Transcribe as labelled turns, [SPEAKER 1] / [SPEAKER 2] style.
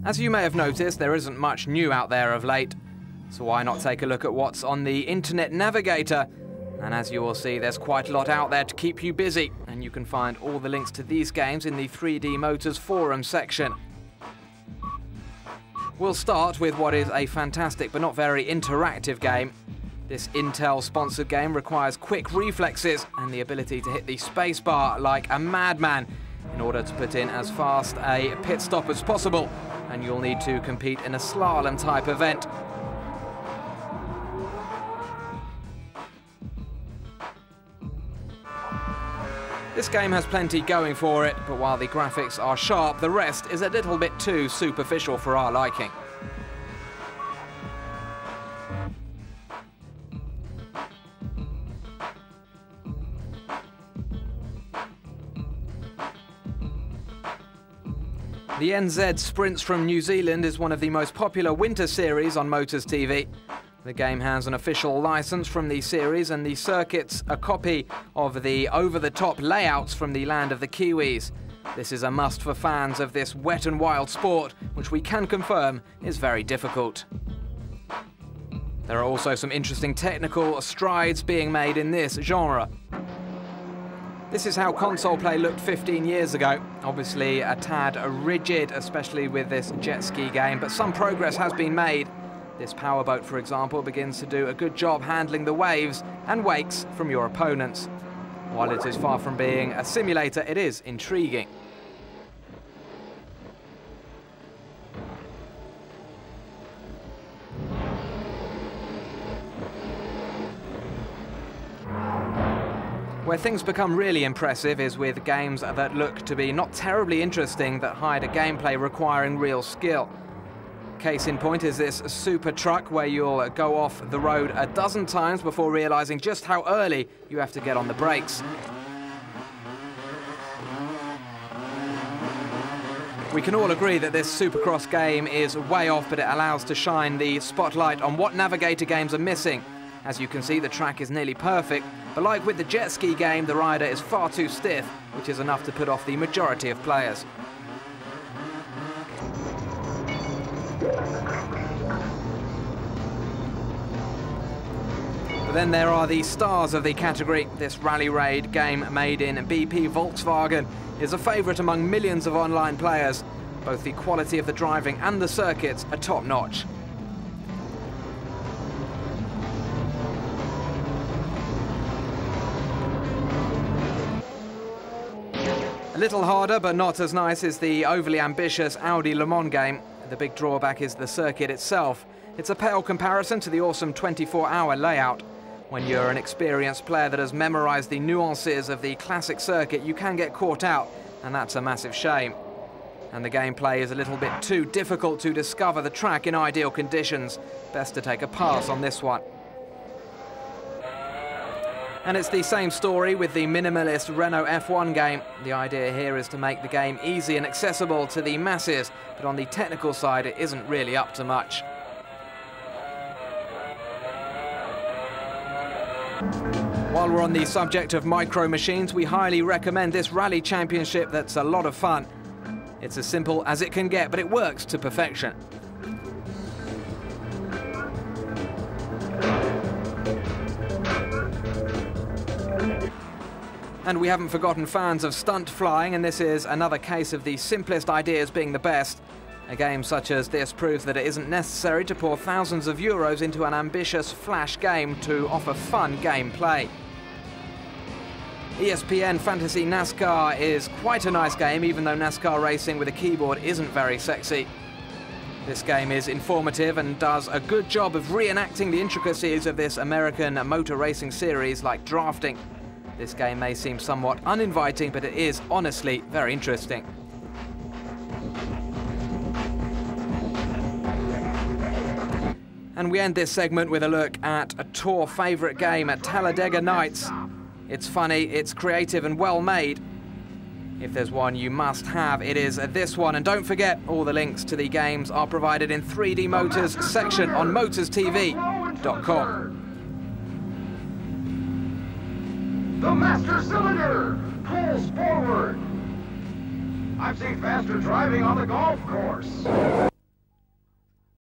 [SPEAKER 1] As you may have noticed, there isn't much new out there of late, so why not take a look at what's on the Internet Navigator? And as you will see, there's quite a lot out there to keep you busy, and you can find all the links to these games in the 3D Motors forum section. We'll start with what is a fantastic but not very interactive game. This Intel-sponsored game requires quick reflexes and the ability to hit the spacebar like a madman in order to put in as fast a pit stop as possible, and you'll need to compete in a slalom-type event. This game has plenty going for it, but while the graphics are sharp, the rest is a little bit too superficial for our liking. The NZ Sprints from New Zealand is one of the most popular winter series on Motors TV. The game has an official license from the series, and the circuit's a copy of the over-the-top layouts from the land of the Kiwis. This is a must for fans of this wet and wild sport, which we can confirm is very difficult. There are also some interesting technical strides being made in this genre. This is how console play looked 15 years ago. Obviously a tad rigid, especially with this jet ski game, but some progress has been made. This powerboat, for example, begins to do a good job handling the waves and wakes from your opponents. While it is far from being a simulator, it is intriguing. Where things become really impressive is with games that look to be not terribly interesting that hide a gameplay requiring real skill. Case in point is this super truck where you'll go off the road a dozen times before realizing just how early you have to get on the brakes. We can all agree that this Supercross game is way off, but it allows to shine the spotlight on what Navigator games are missing. As you can see, the track is nearly perfect, but like with the jet ski game, the rider is far too stiff, which is enough to put off the majority of players. But then there are the stars of the category. This Rally Raid game made in BP Volkswagen is a favourite among millions of online players. Both the quality of the driving and the circuits are top-notch. A little harder, but not as nice, is the overly ambitious Audi Le Mans game. The big drawback is the circuit itself. It's a pale comparison to the awesome 24-hour layout. When you're an experienced player that has memorized the nuances of the classic circuit, you can get caught out, and that's a massive shame. And the gameplay is a little bit too difficult to discover the track in ideal conditions. Best to take a pass on this one. And it's the same story with the minimalist Renault F1 game. The idea here is to make the game easy and accessible to the masses, but on the technical side it isn't really up to much. While we're on the subject of micro machines, we highly recommend this rally championship that's a lot of fun. It's as simple as it can get, but it works to perfection. And we haven't forgotten fans of stunt flying, and this is another case of the simplest ideas being the best. A game such as this proves that it isn't necessary to pour thousands of euros into an ambitious flash game to offer fun gameplay. ESPN Fantasy NASCAR is quite a nice game, even though NASCAR racing with a keyboard isn't very sexy. This game is informative and does a good job of reenacting the intricacies of this American motor racing series like drafting. This game may seem somewhat uninviting, but it is honestly very interesting. And we end this segment with a look at a tour favourite game at Talladega Nights. It's funny, it's creative and well made. If there's one you must have, it is this one. And don't forget, all the links to the games are provided in 3D Motors section on motorstv.com.
[SPEAKER 2] The master cylinder pulls forward. I've seen faster driving on the golf course.